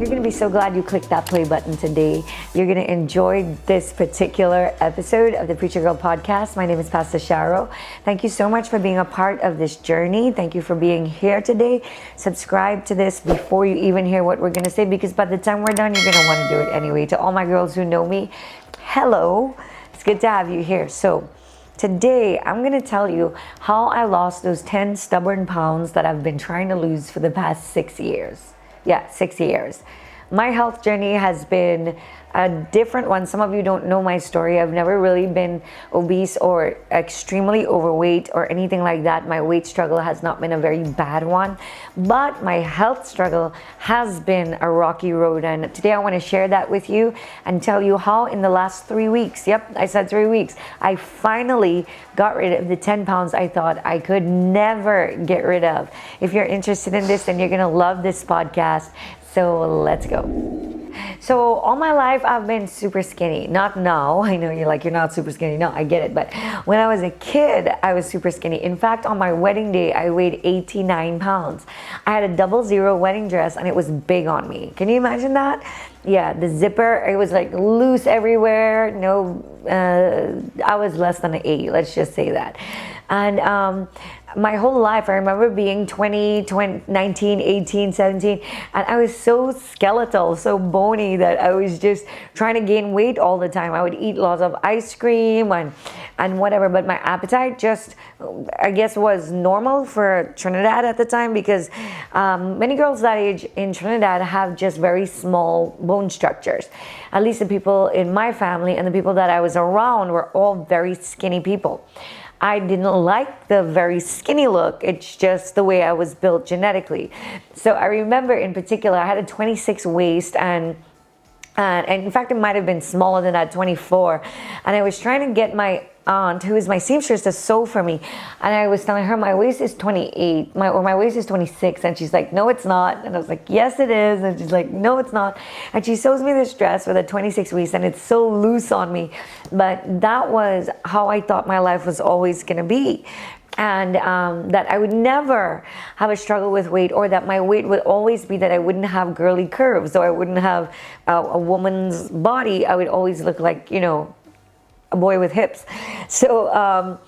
you're going to be so glad you clicked that play button today. You're going to enjoy this particular episode of the Preacher Girl podcast. My name is Pastor Sharo. Thank you so much for being a part of this journey. Thank you for being here today. Subscribe to this before you even hear what we're going to say, because by the time we're done, you're going to want to do it anyway. To all my girls who know me, hello. It's good to have you here. So today, I'm going to tell you how I lost those 10 stubborn pounds that I've been trying to lose for the past 6 years. Yeah, 6 years. My health journey has been a different one. Some of you don't know my story. I've never really been obese or extremely overweight or anything like that. My weight struggle has not been a very bad one, but my health struggle has been a rocky road. And today I want to share that with you and tell you how in the last 3 weeks, yep, I said 3 weeks, I finally got rid of the 10 pounds I thought I could never get rid of. If you're interested in this, then you're going to love this podcast. So let's go. So all my life I've been super skinny. Not now. I know you're like, you're not super skinny. No, I get it. But when I was a kid, I was super skinny. In fact, on my wedding day, I weighed 89 pounds. I had a 00 wedding dress and it was big on me. Can you imagine that? Yeah, the zipper, it was like loose everywhere. No, I was less than an 8. Let's just say that. And my whole life, I remember being 20, 19, 18, 17, and I was so skeletal, so bony that I was just trying to gain weight all the time. I would eat lots of ice cream and whatever, but my appetite just, I guess, was normal for Trinidad at the time, because many girls that age in Trinidad have just very small bone structures. At least the people in my family and the people that I was around were all very skinny people. I didn't like the very skinny look. It's just the way I was built genetically. So I remember in particular, I had a 26 waist and in fact, it might have been smaller than that, 24. And I was trying to get my aunt, who is my seamstress, to sew for me. And I was telling her my waist is 28, my waist is 26. And she's like, no, it's not. And I was like, yes, it is. And she's like, no, it's not. And she sews me this dress with a 26 waist and it's so loose on me. But that was how I thought my life was always going to be. And that I would never have a struggle with weight, or that my weight would always be that I wouldn't have girly curves, so I wouldn't have a woman's body. I would always look like, you know, a boy with hips. So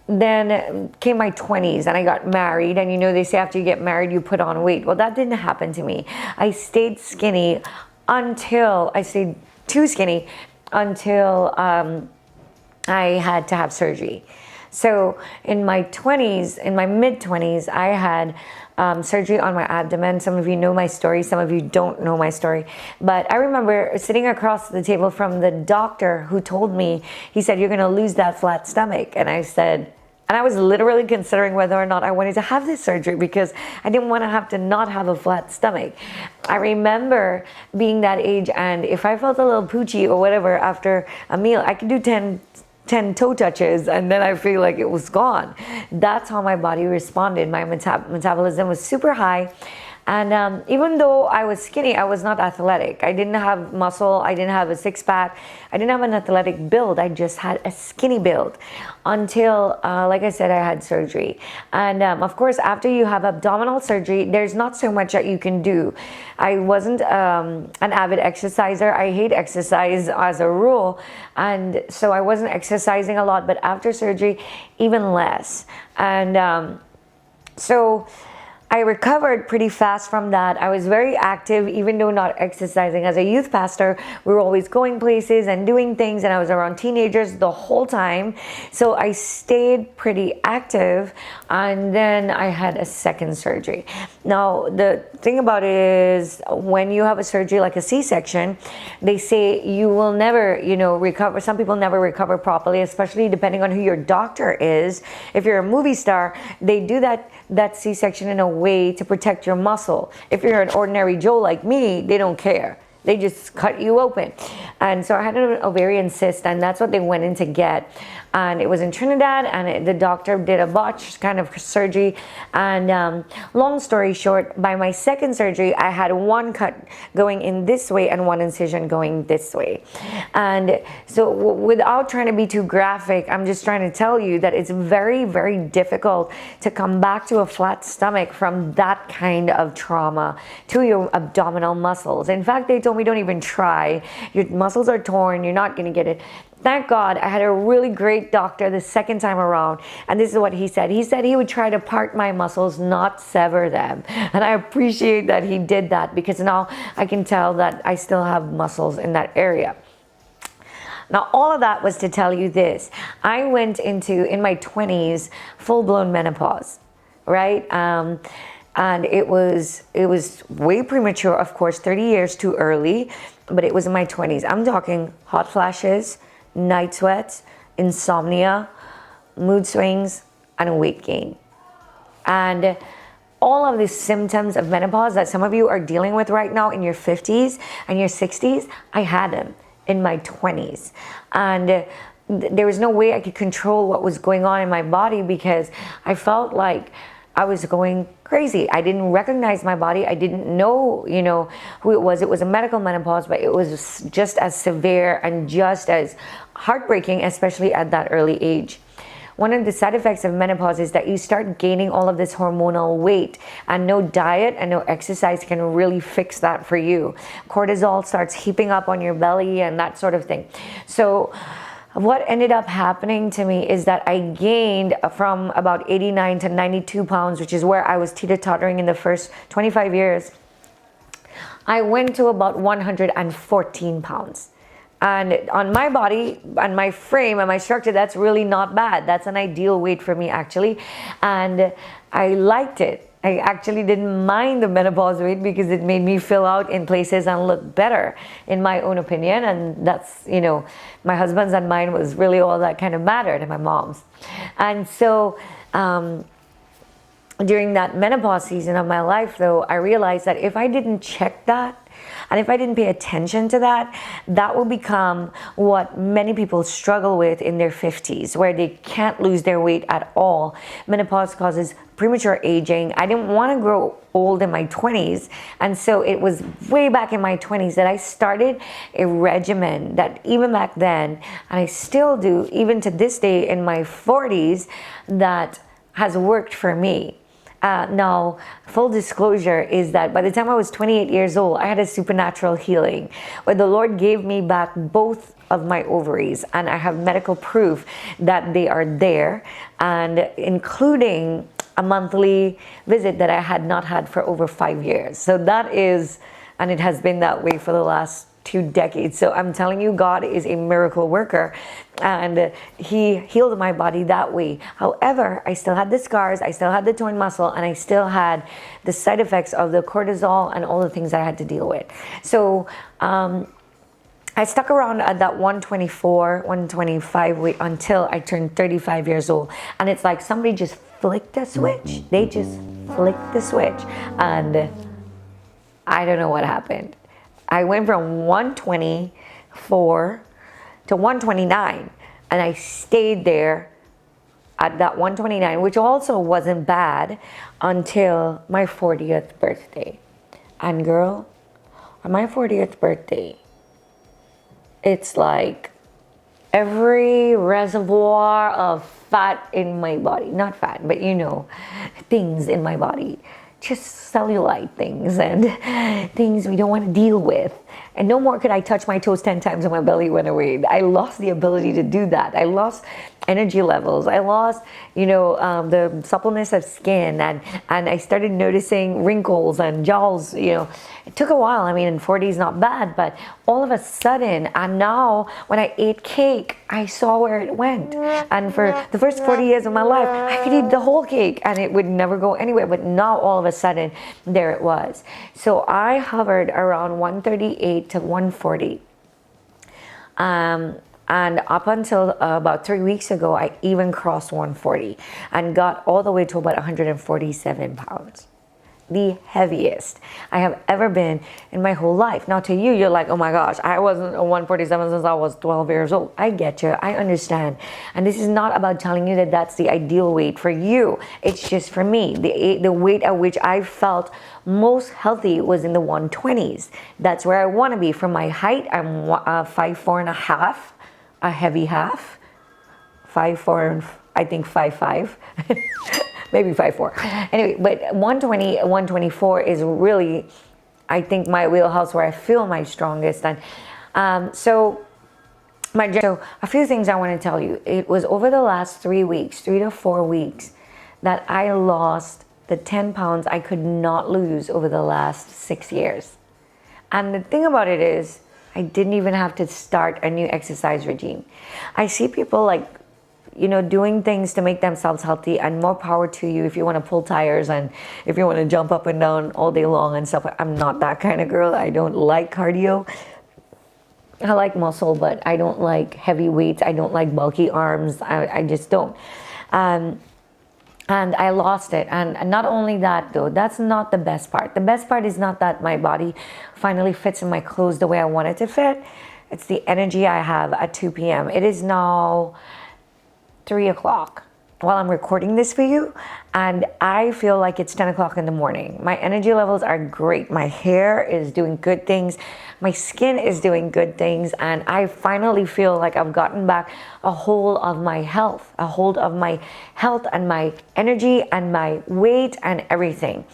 then came my 20s and I got married, and you know, they say after you get married you put on weight. Well, that didn't happen to me. I stayed skinny until I stayed too skinny until I had to have surgery. So in my 20s, in my mid-20s, I had surgery on my abdomen. Some of you know my story, some of you don't know my story. But I remember sitting across the table from the doctor who told me, he said, you're going to lose that flat stomach. And I said, and I was literally considering whether or not I wanted to have this surgery, because I didn't want to have to not have a flat stomach. I remember being that age, and if I felt a little poochy or whatever after a meal, I could do 10 toe touches and then I feel like it was gone. That's how my body responded. My metabolism was super high. And even though I was skinny, I was not athletic. I didn't have muscle. I didn't have a six-pack. I didn't have an athletic build. I just had a skinny build until, like I said, I had surgery. And of course, after you have abdominal surgery, there's not so much that you can do. I wasn't an avid exerciser. I hate exercise as a rule. And so I wasn't exercising a lot. But after surgery, even less. And so I recovered pretty fast from that. I was very active, even though not exercising. As a youth pastor, we were always going places and doing things, and I was around teenagers the whole time. So I stayed pretty active, and then I had a second surgery. Now, the thing about it is, when you have a surgery like a C-section, they say you will never, you know, recover. Some people never recover properly, especially depending on who your doctor is. If you're a movie star, they do that C-section in a way to protect your muscle. If you're an ordinary Joe like me, they don't care. They just cut you open. And so I had an ovarian cyst, and that's what they went in to get. and it was in Trinidad, and the doctor did a botch kind of surgery. And long story short, by my second surgery, I had one cut going in this way and one incision going this way. And so without trying to be too graphic, I'm just trying to tell you that it's very, very difficult to come back to a flat stomach from that kind of trauma to your abdominal muscles. In fact, they told me don't even try. Your muscles are torn, you're not going to get it. Thank God I had a really great doctor the second time around, and this is what he said. He said he would try to part my muscles, not sever them. And I appreciate that he did that, because now I can tell that I still have muscles in that area. Now, all of that was to tell you this. I went into, in my 20s, full-blown menopause, right? And it was way premature, of course, 30 years too early, but it was in my 20s. I'm talking hot flashes, night sweats, insomnia, mood swings, and weight gain. And all of these symptoms of menopause that some of you are dealing with right now in your 50s and your 60s, I had them in my 20s. And there was no way I could control what was going on in my body, because I felt like I was going crazy. I didn't recognize my body. I didn't know, who it was. It was a medical menopause, but it was just as severe and just as heartbreaking, especially at that early age. One of the side effects of menopause is that you start gaining all of this hormonal weight, and no diet and no exercise can really fix that for you. Cortisol starts heaping up on your belly and that sort of thing. So what ended up happening to me is that I gained from about 89 to 92 pounds, which is where I was teeter-tottering in the first 25 years. I went to about 114 pounds. And on my body and my frame and my structure, that's really not bad. That's an ideal weight for me, actually. And I liked it. I actually didn't mind the menopause weight, because it made me fill out in places and look better, in my own opinion. And that's, my husband's and mine was really all that kind of mattered, and my mom's. And so during that menopause season of my life, though, I realized that if I didn't check that, and if I didn't pay attention to that, that will become what many people struggle with in their 50s, where they can't lose their weight at all. Menopause causes premature aging. I didn't want to grow old in my 20s, and so it was way back in my 20s that I started a regimen that even back then, and I still do even to this day in my 40s, that has worked for me. Now, full disclosure is that by the time I was 28 years old, I had a supernatural healing where the Lord gave me back both of my ovaries, and I have medical proof that they are there, and including a monthly visit that I had not had for over 5 years. So that is, and it has been that way for the last 2 decades. So I'm telling you, God is a miracle worker, and he healed my body that way. However, I still had the scars, I still had the torn muscle, and I still had the side effects of the cortisol and all the things I had to deal with. So I stuck around at that 124, 125 weight until I turned 35 years old. And it's like somebody just flicked a switch. They just flicked the switch, and I don't know what happened. I went from 124 to 129, and I stayed there at that 129, which also wasn't bad, until my 40th birthday. And girl, on my 40th birthday, it's like every reservoir of fat in my body, not fat, but things in my body, just cellulite things and things we don't want to deal with. And no more could I touch my toes 10 times and my belly went away. I lost the ability to do that. I lost energy levels. I lost, the suppleness of skin, and I started noticing wrinkles and jowls. It took a while. I mean, 40 is not bad, but all of a sudden, and now when I ate cake, I saw where it went. And for the first 40 years of my life, I could eat the whole cake and it would never go anywhere. But now all of a sudden, there it was. So I hovered around 138 to 140. And up until about 3 weeks ago, I even crossed 140 and got all the way to about 147 pounds. the heaviest I have ever been in my whole life. Now to you, you're like, oh my gosh, I wasn't a 147 since I was 12 years old. I get you, I understand. And this is not about telling you that that's the ideal weight for you. It's just for me, the weight at which I felt most healthy was in the 120s. That's where I want to be. For my height, I'm 5'4" and a half, a heavy half. 5'4" and I think 5'5". Maybe 5'4". Anyway, but 120, 124 is really, I think, my wheelhouse where I feel my strongest. And so a few things I want to tell you. It was over the last 3 weeks, 3 to 4 weeks, that I lost the 10 pounds I could not lose over the last 6 years. And the thing about it is, I didn't even have to start a new exercise regime. I see people like, doing things to make themselves healthy, and more power to you if you want to pull tires and if you want to jump up and down all day long and stuff. I'm not that kind of girl. I don't like cardio. I like muscle, but I don't like heavy weights. I don't like bulky arms. I just don't. And I lost it. And not only that, though, that's not the best part. The best part is not that my body finally fits in my clothes the way I want it to fit. It's the energy I have at 2 p.m. It is now 3 o'clock while I'm recording this for you, and I feel like it's 10 o'clock in the morning. My energy levels are great. My hair is doing good things. My skin is doing good things, and I finally feel like I've gotten back a hold of my health, and my energy and my weight and everything.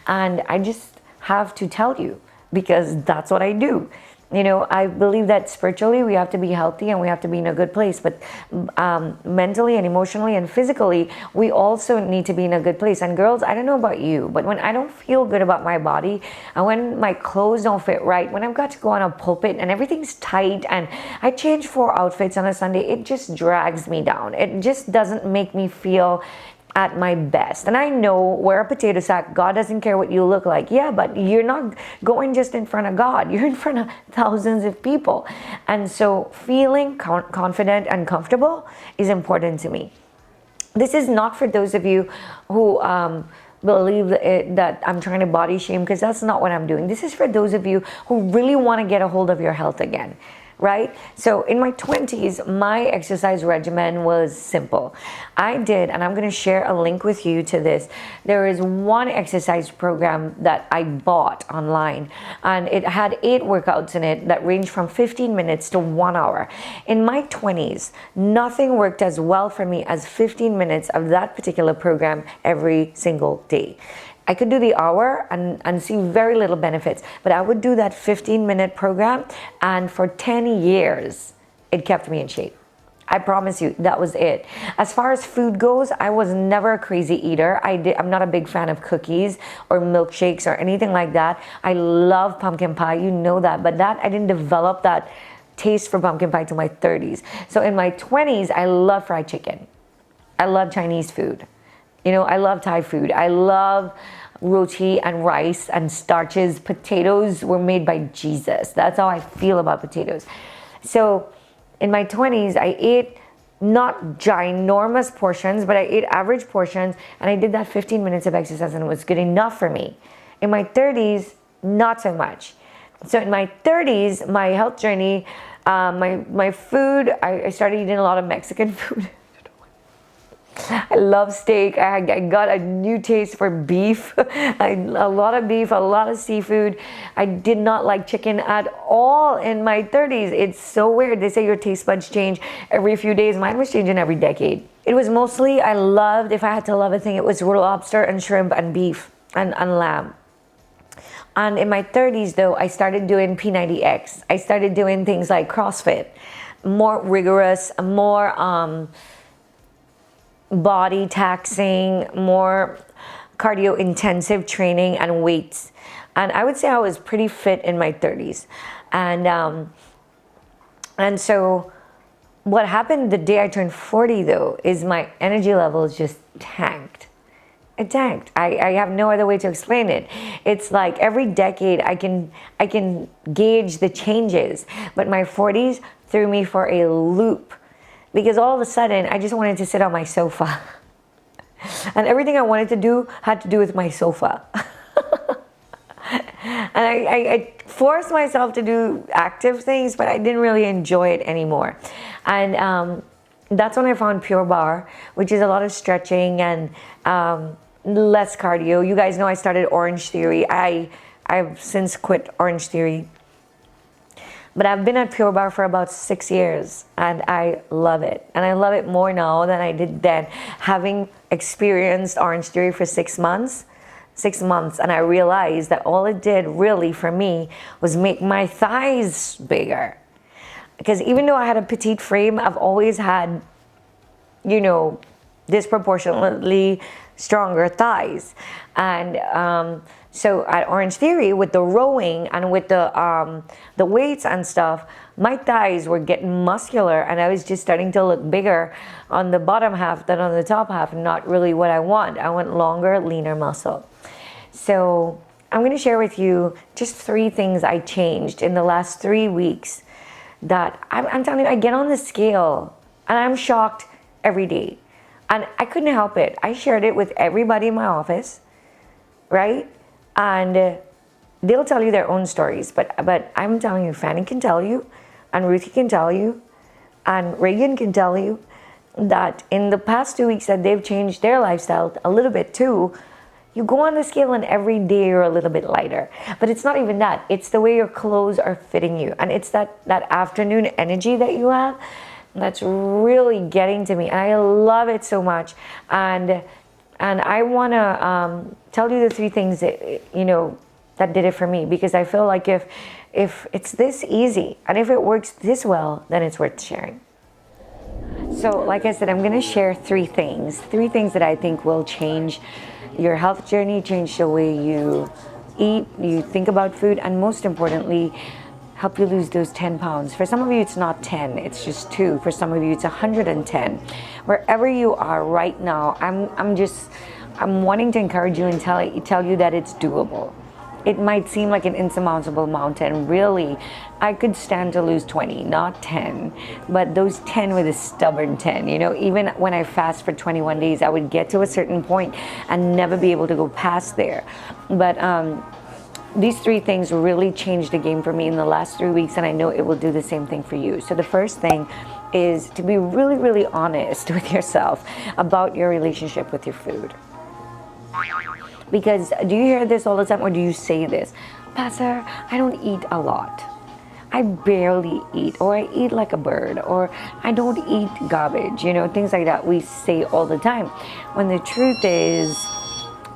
And I just have to tell you, because that's what I do. I believe that spiritually we have to be healthy and we have to be in a good place, but mentally and emotionally and physically, we also need to be in a good place. And girls, I don't know about you, but when I don't feel good about my body, and when my clothes don't fit right, when I've got to go on a pulpit and everything's tight and I change 4 outfits on a Sunday, it just drags me down. It just doesn't make me feel at my best. And I know, wear a potato sack, God doesn't care what you look like. Yeah, but you're not going just in front of God. You're in front of thousands of people. And so feeling confident and comfortable is important to me. This is not for those of you who believe that I'm trying to body shame, because that's not what I'm doing. This is for those of you who really want to get a hold of your health again. Right? So in my 20s, my exercise regimen was simple. I did, and I'm going to share a link with you to this. There is one exercise program that I bought online, and it had 8 workouts in it that ranged from 15 minutes to 1 hour. In my 20s, nothing worked as well for me as 15 minutes of that particular program every single day. I could do the hour and see very little benefits, but I would do that 15-minute program, and for 10 years, it kept me in shape. I promise you, that was it. As far as food goes, I was never a crazy eater. I'm not a big fan of cookies or milkshakes or anything like that. I love pumpkin pie, you know that, but I didn't develop that taste for pumpkin pie till my 30s. So in my 20s, I love fried chicken. I love Chinese food. I love Thai food. I love roti and rice and starches. Potatoes were made by Jesus. That's how I feel about potatoes. So in my 20s, I ate not ginormous portions, but I ate average portions, and I did that 15 minutes of exercise, and it was good enough for me. In my 30s, not so much. So in my 30s, my health journey, my food, I started eating a lot of Mexican food. I love steak. I got a new taste for beef. A lot of beef, a lot of seafood. I did not like chicken at all in my 30s. It's so weird. They say your taste buds change every few days. Mine was changing every decade. It was mostly, I loved, if I had to love a thing, it was lobster and shrimp and beef and lamb. And in my 30s, though, I started doing P90X. I started doing things like CrossFit, more rigorous, more body taxing, more cardio intensive training and weights. And I would say I was pretty fit in my 30s. And so what happened the day I turned 40, though, is my energy levels just tanked. It tanked. I have no other way to explain it. It's like every decade I can gauge the changes, but my 40s threw me for a loop. Because all of a sudden, I just wanted to sit on my sofa. And everything I wanted to do had to do with my sofa. And I forced myself to do active things, but I didn't really enjoy it anymore. And that's when I found Pure Barre, which is a lot of stretching and less cardio. You guys know I started Orange Theory. I've since quit Orange Theory. But I've been at Pure Barre for about 6 years, and I love it. And I love it more now than I did then. Having experienced Orange Theory for 6 months, and I realized that all it did really for me was make my thighs bigger. Because even though I had a petite frame, I've always had, you know, disproportionately stronger thighs. And so at Orange Theory, with the rowing and with the weights and stuff, my thighs were getting muscular, and I was just starting to look bigger on the bottom half than on the top half. Not really what I want. I want longer, leaner muscle. So I'm going to share with you just 3 things I changed in the last 3 weeks that I'm telling you, I get on the scale and I'm shocked every day. And I couldn't help it. I shared it with everybody in my office, right? And they'll tell you their own stories, but I'm telling you, Fanny can tell you, and Ruthie can tell you, and Reagan can tell you that in the past 2 weeks that they've changed their lifestyle a little bit too. You go on the scale and every day you're a little bit lighter. But it's not even that. It's the way your clothes are fitting you. And it's that afternoon energy that you have that's really getting to me. And I love it so much. And I want to tell you the 3 things that, you know, that did it for me. Because I feel like if it's this easy and if it works this well, then it's worth sharing. So like I said, I'm going to share 3 things. 3 things that I think will change your health journey, change the way you eat, you think about food, and most importantly, help you lose those 10 pounds. For some of you, it's not 10, it's just 2. For some of you, it's 110. Wherever you are right now, I'm wanting to encourage you and tell you that it's doable. It might seem like an insurmountable mountain. Really, I could stand to lose 20, not 10. But those 10 were the stubborn 10. You know, even when I fast for 21 days, I would get to a certain point and never be able to go past there. But these 3 things really changed the game for me in the last 3 weeks, and I know it will do the same thing for you. So the first thing is to be really, really honest with yourself about your relationship with your food. Because do you hear this all the time, or do you say this? Pastor, I don't eat a lot. I barely eat, or I eat like a bird, or I don't eat garbage, you know, things like that we say all the time. When the truth is,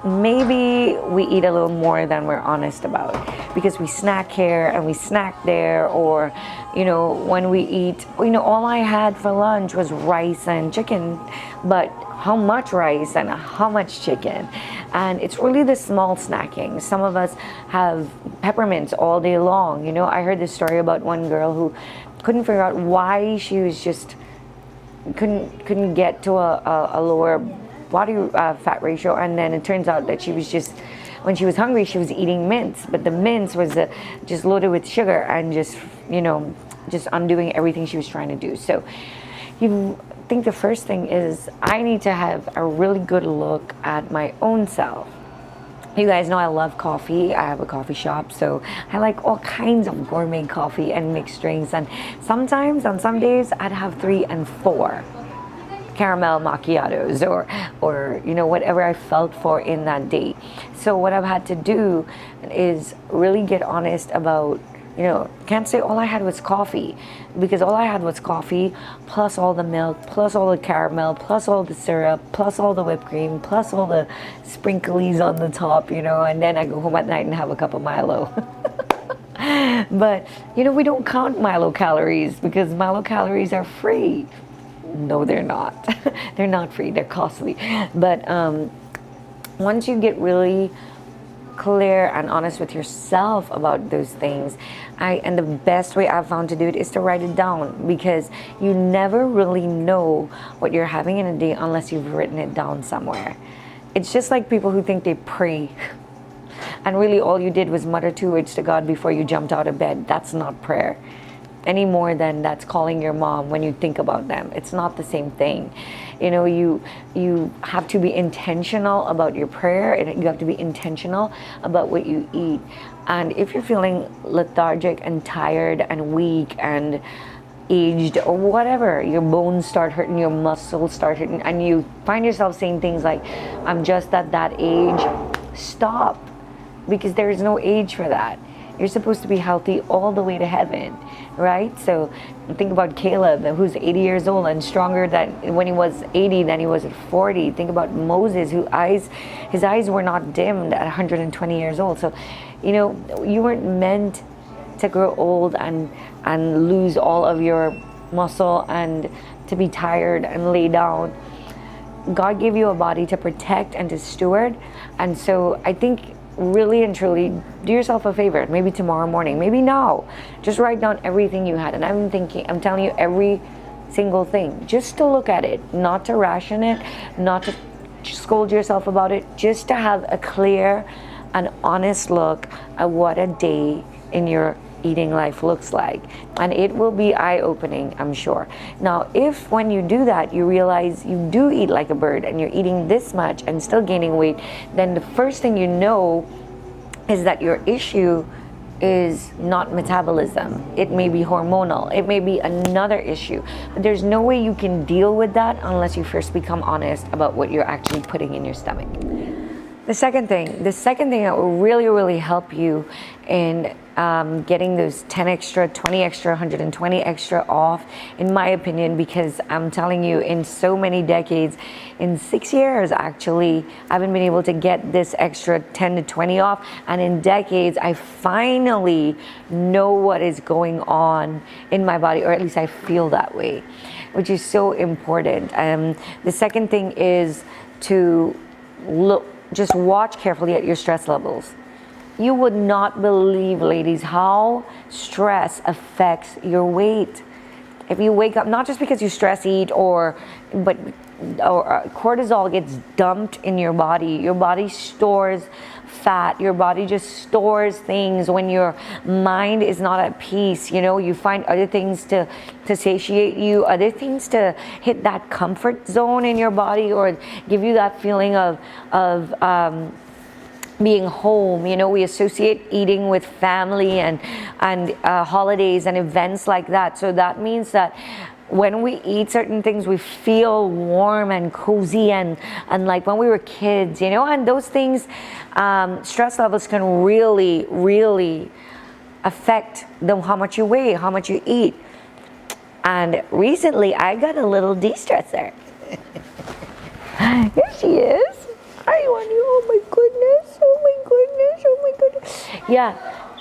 maybe we eat a little more than we're honest about, because we snack here and we snack there, or, you know, when we eat, you know, all I had for lunch was rice and chicken, but how much rice and how much chicken? And it's really the small snacking. Some of us have peppermints all day long. You know, I heard this story about one girl who couldn't figure out why she was just couldn't get to a lower body fat ratio, and then it turns out that she was just, when she was hungry, she was eating mints, but the mints was just loaded with sugar and just, you know, just undoing everything she was trying to do. So I think the first thing is I need to have a really good look at my own self. You guys know I love coffee. I have a coffee shop, so I like all kinds of gourmet coffee and mixed drinks. And sometimes, on some days, I'd have 3 and 4 caramel macchiatos, or you know, whatever I felt for in that day. So what I've had to do is really get honest about, you know, can't say all I had was coffee, because all I had was coffee plus all the milk, plus all the caramel, plus all the syrup, plus all the whipped cream, plus all the sprinklies on the top, you know, and then I go home at night and have a cup of Milo. But, you know, we don't count Milo calories because Milo calories are free. No, they're not. They're not free, they're costly. But once you get really clear and honest with yourself about those things, and the best way I've found to do it is to write it down, because you never really know what you're having in a day unless you've written it down somewhere. It's just like people who think they pray and really all you did was mutter 2 words to God before you jumped out of bed. That's not prayer any more than that's calling your mom when you think about them. It's not the same thing. You know, you have to be intentional about your prayer, and you have to be intentional about what you eat. And if you're feeling lethargic and tired and weak and aged or whatever, your bones start hurting, your muscles start hurting, and you find yourself saying things like, I'm just at that age, stop. Because there is no age for that. You're supposed to be healthy all the way to heaven, right? So think about Caleb, who's 80 years old and stronger than when he was 80 than he was at 40. Think about Moses, his eyes were not dimmed at 120 years old. So, you weren't meant to grow old and lose all of your muscle and to be tired and lay down. God gave you a body to protect and to steward. And so I think really and truly do yourself a favor, maybe tomorrow morning, maybe now, just write down everything you had. And I'm telling you every single thing, just to look at it, not to ration it, not to scold yourself about it, just to have a clear and honest look at what a day in your eating life looks like. And it will be eye-opening, I'm sure. Now, if when you do that, you realize you do eat like a bird and you're eating this much and still gaining weight, then the first thing you know is that your issue is not metabolism. It may be hormonal. It may be another issue. But there's no way you can deal with that unless you first become honest about what you're actually putting in your stomach. The second thing that will really, really help you in getting those 10 extra, 20 extra, 120 extra off, in my opinion, because I'm telling you, in so many decades, in 6 years actually, I haven't been able to get this extra 10 to 20 off. And in decades, I finally know what is going on in my body, or at least I feel that way, which is so important. The second thing is to just watch carefully at your stress levels. You would not believe, ladies, how stress affects your weight. If you wake up, not just because you stress eat or cortisol gets dumped in your body stores fat, your body just stores things when your mind is not at peace. You find other things to satiate you, other things to hit that comfort zone in your body or give you that feeling of being home. We associate eating with family and holidays and events like that. So that means that when we eat certain things, we feel warm and cozy and like when we were kids, and those things, stress levels can really, really affect how much you weigh, how much you eat. And recently I got a little de-stressor. Here she is. Hi, Wani. Oh my goodness. Oh my goodness. Oh my goodness. Yeah.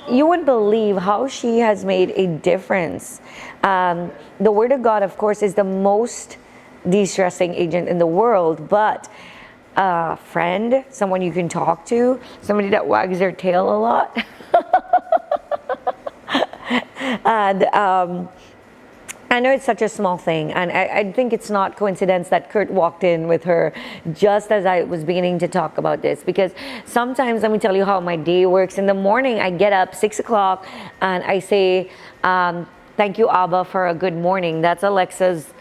You wouldn't believe how she has made a difference. The Word of God, of course, is the most de-stressing agent in the world, but a friend, someone you can talk to, somebody that wags their tail a lot, and I know it's such a small thing, and I think it's not coincidence that Kurt walked in with her just as I was beginning to talk about this, because sometimes, let me tell you how my day works. In the morning, I get up 6 o'clock and I say, thank you, Abba, for a good morning. That's Alexa's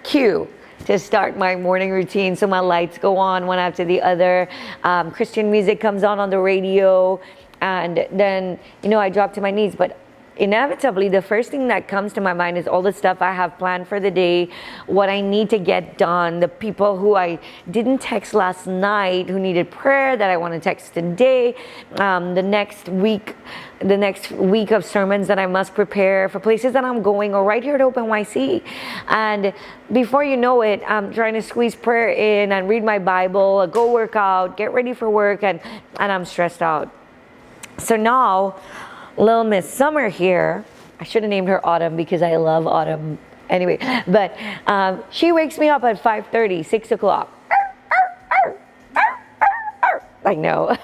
cue to start my morning routine. So my lights go on one after the other. Christian music comes on the radio, and then, I drop to my knees. But inevitably, the first thing that comes to my mind is all the stuff I have planned for the day, what I need to get done, the people who I didn't text last night who needed prayer that I want to text today, the next week of sermons that I must prepare for places that I'm going, or right here at OpenYC. And before you know it, I'm trying to squeeze prayer in and read my Bible, go work out, get ready for work, and I'm stressed out. So now, Little Miss Summer here, I should have named her Autumn because I love Autumn anyway, but she wakes me up at 5:30, 6 o'clock. I know.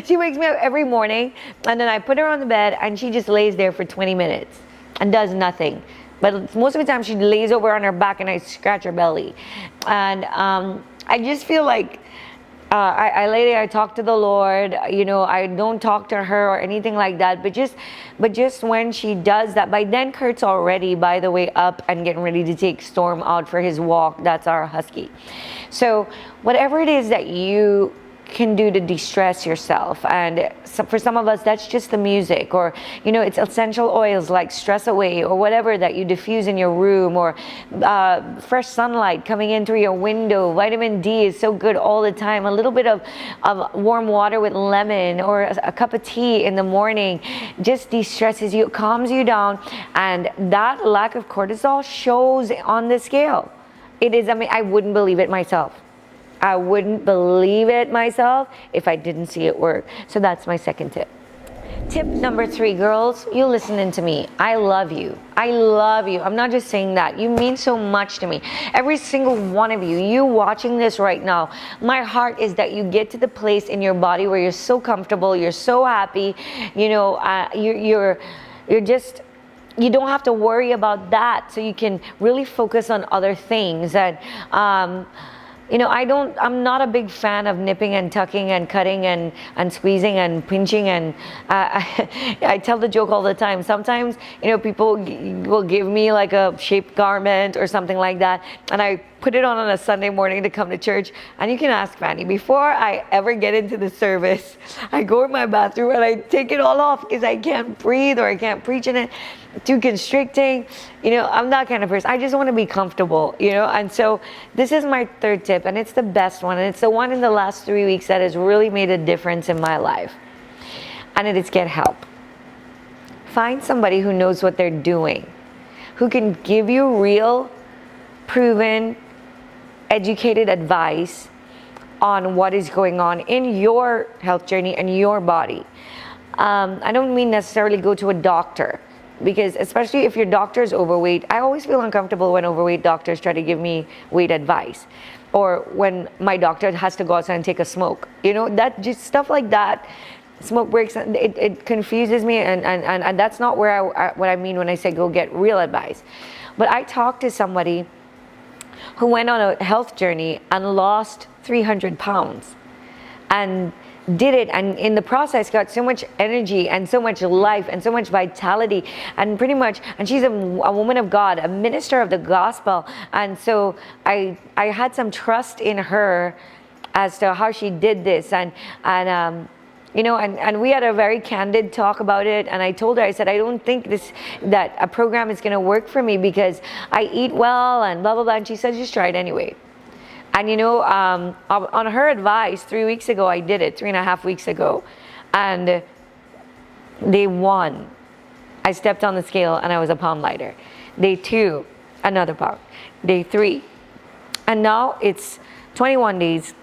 She wakes me up every morning, and then I put her on the bed and she just lays there for 20 minutes and does nothing. But most of the time she lays over on her back and I scratch her belly. And I just feel like I lay there, I talk to the Lord, I don't talk to her or anything like that, but just when she does that, by then Kurt's already, by the way, up and getting ready to take Storm out for his walk. That's our husky. So whatever it is that you can do to de-stress yourself. And so for some of us, that's just the music, or it's essential oils like Stress Away or whatever that you diffuse in your room, or fresh sunlight coming in through your window. Vitamin D is so good all the time. A little bit of warm water with lemon, or a cup of tea in the morning just de-stresses you, calms you down, and that lack of cortisol shows on the scale. It is, I wouldn't believe it myself. I wouldn't believe it myself if I didn't see it work. So that's my second tip. Tip number 3, girls, you listening to me. I love you. I love you. I'm not just saying that. You mean so much to me. Every single one of you, you watching this right now, my heart is that you get to the place in your body where you're so comfortable, you're so happy, you're just, you don't have to worry about that, so you can really focus on other things. And I'm not a big fan of nipping and tucking and cutting and squeezing and pinching. And I tell the joke all the time. Sometimes, people will give me like a shaped garment or something like that, and I put it on a Sunday morning to come to church. And you can ask Fanny, before I ever get into the service, I go in my bathroom and I take it all off because I can't breathe or I can't preach in it. Too constricting. I'm that kind of person. I just want to be comfortable, and so this is my third tip, and it's the best one, and it's the one in the last 3 weeks that has really made a difference in my life, and it is get help. Find somebody who knows what they're doing, who can give you real, proven, educated advice on what is going on in your health journey and your body. I don't mean necessarily go to a doctor, because especially if your doctor is overweight, I always feel uncomfortable when overweight doctors try to give me weight advice, or when my doctor has to go outside and take a smoke. That just stuff like that, smoke breaks, it confuses me, and that's not where what I mean when I say go get real advice. But I talked to somebody who went on a health journey and lost 300 pounds and did it, and in the process got so much energy and so much life and so much vitality, and she's a woman of God, a minister of the gospel, and so I had some trust in her as to how she did this, and we had a very candid talk about it, and I told her, I said, I don't think that a program is going to work for me because I eat well and blah blah blah, and she said just try it anyway. And on her advice, 3 weeks ago, I did it, 3.5 weeks ago. And day 1, I stepped on the scale and I was a pound lighter. Day 2, another pound. Day 3. And now it's 21 days,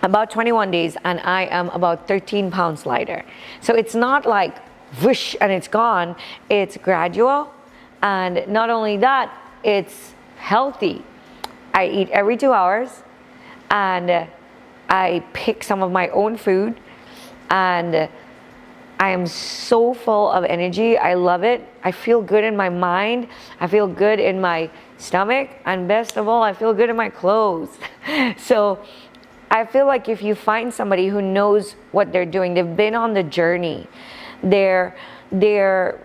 about 21 days, and I am about 13 pounds lighter. So it's not like whoosh and it's gone. It's gradual. And not only that, it's healthy. I eat every 2 hours, and I pick some of my own food, and I am so full of energy. I love it. I feel good in my mind. I feel good in my stomach, and best of all, I feel good in my clothes. So I feel like if you find somebody who knows what they're doing, they've been on the journey, they're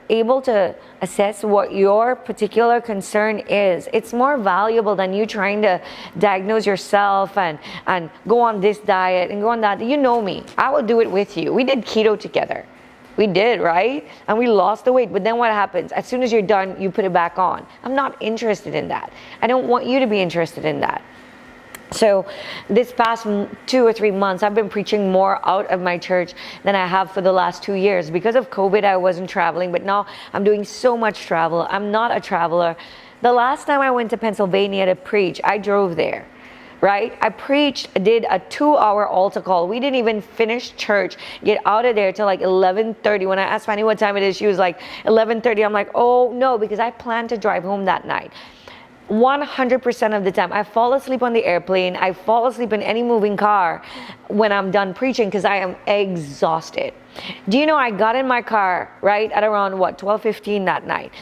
able to assess what your particular concern is. It's more valuable than you trying to diagnose yourself and go on this diet and go on that. You know me. I will do it with you. We did keto together. We did, right? And we lost the weight. But then what happens? As soon as you're done, you put it back on. I'm not interested in that. I don't want you to be interested in that. So this past 2 or 3 months, I've been preaching more out of my church than I have for the last 2 years. Because of COVID, I wasn't traveling, but now I'm doing so much travel. I'm not a traveler. The last time I went to Pennsylvania to preach, I drove there, right? I preached, did a 2-hour altar call. We didn't even finish church, get out of there till like 11:30. When I asked Fanny what time it is, she was like 11:30. I'm like, oh no, because I planned to drive home that night. 100% of the time, I fall asleep on the airplane. I fall asleep in any moving car when I'm done preaching because I am exhausted. Do you know I got in my car, right, at around 12:15 that night,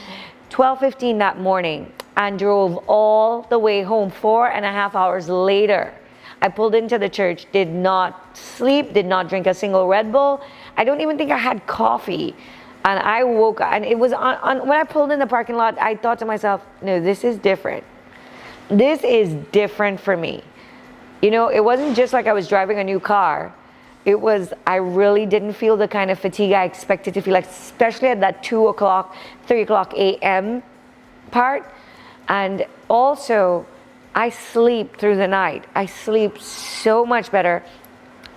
12:15 that morning, and drove all the way home 4.5 hours later. I pulled into the church, did not sleep, did not drink a single Red Bull. I don't even think I had coffee. And I woke up, and it was when I pulled in the parking lot, I thought to myself, no, this is different. This is different for me. You know, it wasn't just like I was driving a new car. It was, I really didn't feel the kind of fatigue I expected to feel, like, especially at that 2 o'clock, 3 o'clock a.m. part. And also, I sleep through the night. I sleep so much better.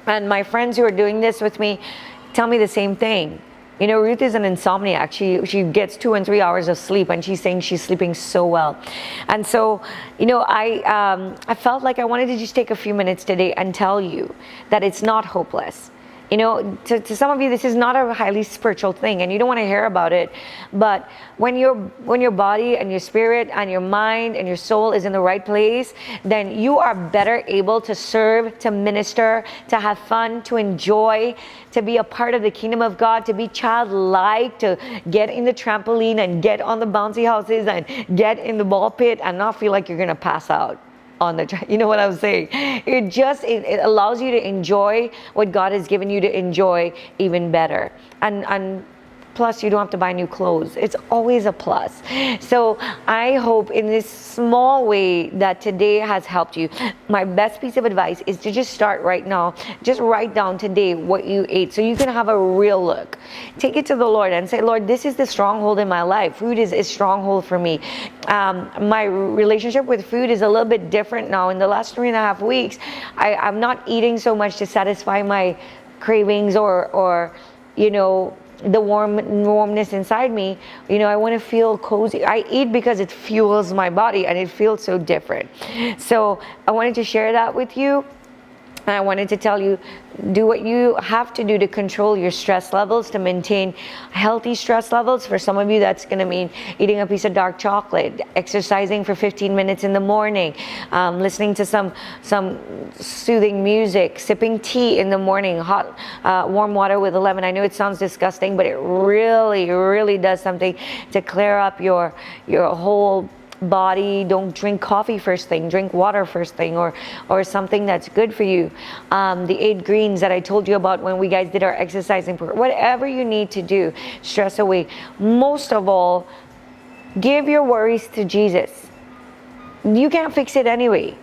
And my friends who are doing this with me tell me the same thing. You know, Ruth is an insomniac. She gets 2 and 3 hours of sleep, and she's saying she's sleeping so well. And so, you know, I felt like I wanted to just take a few minutes today and tell you that it's not hopeless. You know, to some of you, this is not a highly spiritual thing, and you don't want to hear about it. But when your body and your spirit and your mind and your soul is in the right place, then you are better able to serve, to minister, to have fun, to enjoy, to be a part of the kingdom of God, to be childlike, to get in the trampoline and get on the bouncy houses and get in the ball pit and not feel like you're going to pass out on the, you know what I'm saying? It allows you to enjoy what God has given you to enjoy even better. And plus, you don't have to buy new clothes. It's always a plus. So I hope in this small way that today has helped you. My best piece of advice is to just start right now. Just write down today what you ate so you can have a real look. Take it to the Lord and say, Lord, this is the stronghold in my life. Food is a stronghold for me. My relationship with food is a little bit different now. In the last 3.5 weeks, I'm not eating so much to satisfy my cravings or you know, the warmness inside me. You know, I want to feel cozy. I eat because it fuels my body and it feels so different. So I wanted to share that with you. And I wanted to tell you, do what you have to do to control your stress levels, to maintain healthy stress levels. For some of you, that's going to mean eating a piece of dark chocolate, exercising for 15 minutes in the morning, listening to some soothing music, sipping tea in the morning, hot warm water with a lemon. I know it sounds disgusting, but it really, really does something to clear up your whole body. Don't drink coffee first thing, drink water first thing, or something that's good for you. The 8 greens that I told you about when we guys did our exercising program. Whatever you need to do, stress away. Most of all, give your worries to Jesus. You can't fix it anyway.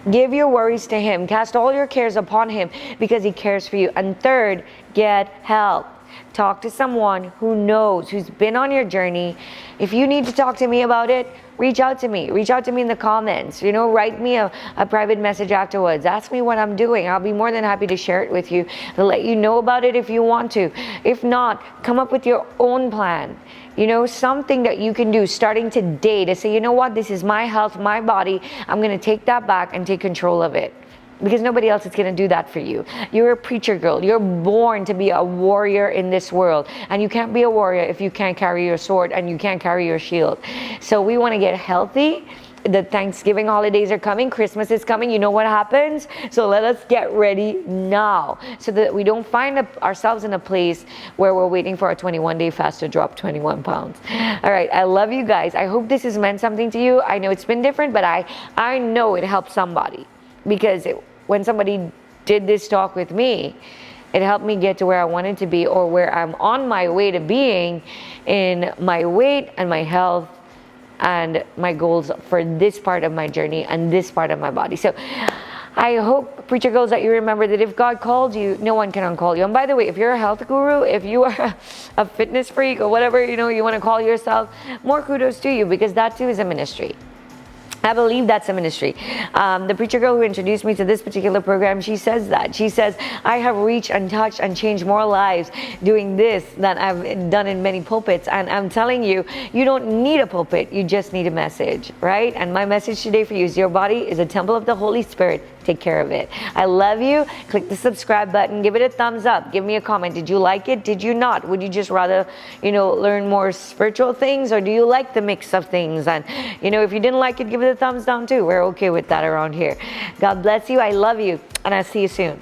Give your worries to Him. Cast all your cares upon Him because He cares for you. And third, get help. Talk to someone who knows, who's been on your journey. If you need to talk to me about it, reach out to me. Reach out to me in the comments. You know, write me a private message afterwards. Ask me what I'm doing. I'll be more than happy to share it with you, to let you know about it if you want to. If not, come up with your own plan. You know, something that you can do starting today to say, you know what, this is my health, my body. I'm going to take that back and take control of it. Because nobody else is going to do that for you. You're a preacher girl. You're born to be a warrior in this world. And you can't be a warrior if you can't carry your sword and you can't carry your shield. So we want to get healthy. The Thanksgiving holidays are coming. Christmas is coming. You know what happens? So let us get ready now so that we don't find ourselves in a place where we're waiting for our 21-day fast to drop 21 pounds. All right. I love you guys. I hope this has meant something to you. I know it's been different, but I know it helped somebody. Because when somebody did this talk with me, it helped me get to where I wanted to be, or where I'm on my way to being in my weight and my health and my goals for this part of my journey and this part of my body. So I hope, preacher girls, that you remember that if God called you, no one can uncall you. And by the way, if you're a health guru, if you are a fitness freak or whatever, you know, you want to call yourself, more kudos to you, because that too is a ministry. I believe that's a ministry. The preacher girl who introduced me to this particular program, she says that. She says, I have reached and touched and changed more lives doing this than I've done in many pulpits. And I'm telling you, you don't need a pulpit. You just need a message, right? And my message today for you is your body is a temple of the Holy Spirit. Take care of it. I love you. Click the subscribe button. Give it a thumbs up. Give me a comment. Did you like it? Did you not? Would you just rather, you know, learn more spiritual things, or do you like the mix of things? And, you know, if you didn't like it, give it a thumbs down too. We're okay with that around here. God bless you. I love you. And I'll see you soon.